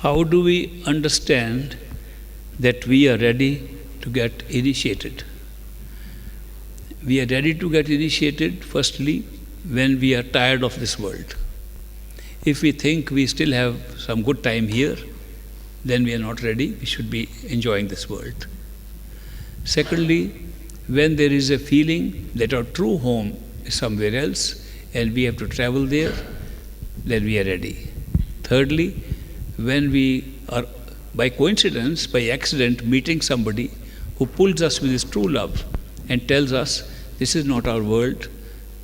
How do we understand that we are ready to get initiated? We are ready to get initiated, firstly, when we are tired of this world. If we think we still have some good time here, then we are not ready. We should be enjoying this world. Secondly, when there is a feeling that our true home is somewhere else and we have to travel there, then we are ready. Thirdly, when we are, by coincidence, by accident, meeting somebody who pulls us with his true love and tells us, this is not our world,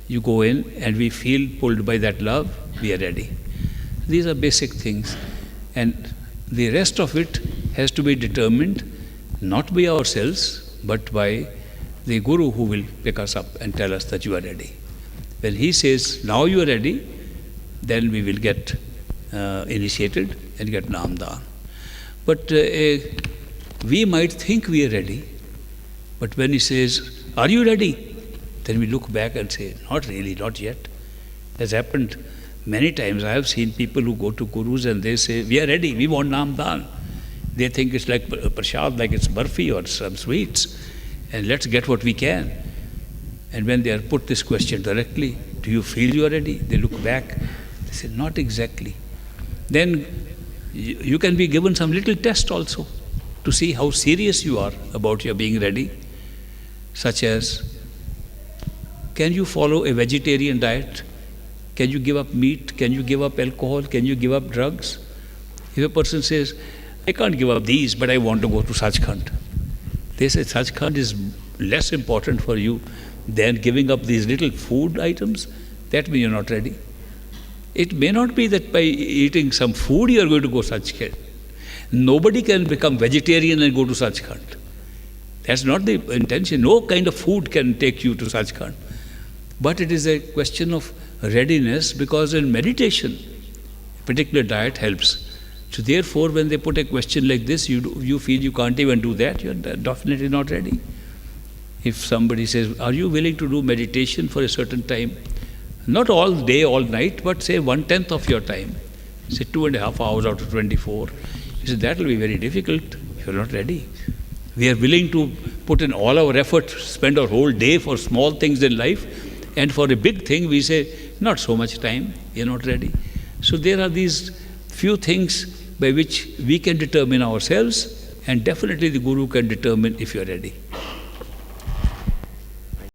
you go in, and we feel pulled by that love, we are ready. These are basic things. And the rest of it has to be determined not by ourselves, but by the Guru who will pick us up and tell us that you are ready. When he says, now you are ready, then we will get initiated and get Namdan. But we might think we are ready, but when he says, are you ready? Then we look back and say, not really, not yet. It has happened many times. I have seen people who go to gurus and they say, we are ready, we want Namdan. They think it's like prasad, like it's barfi or some sweets, and let's get what we can. And when they are put this question directly, do you feel you are ready? They look back, they say, not exactly. Then you can be given some little test also to see how serious you are about your being ready, such as, can you follow a vegetarian diet? Can you give up meat? Can you give up alcohol? Can you give up drugs? If a person says, I can't give up these, but I want to go to Sachkhand. They say, Sachkhand is less important for you than giving up these little food items. That means you're not ready. It may not be that by eating some food you are going to go Sachkhand. Nobody can become vegetarian and go to Sachkhand. That's not the intention. No kind of food can take you to Sachkhand. But it is a question of readiness, because in meditation, a particular diet helps. So therefore, when they put a question like this, you feel you can't even do that, you're definitely not ready. If somebody says, are you willing to do meditation for a certain time? Not all day, all night, but say 1/10 of your time. Say 2.5 hours out of 24. You say, that will be very difficult. You're not ready. We are willing to put in all our effort, spend our whole day for small things in life, and for a big thing we say, not so much time, you're not ready. So there are these few things by which we can determine ourselves, and definitely the Guru can determine if you're ready.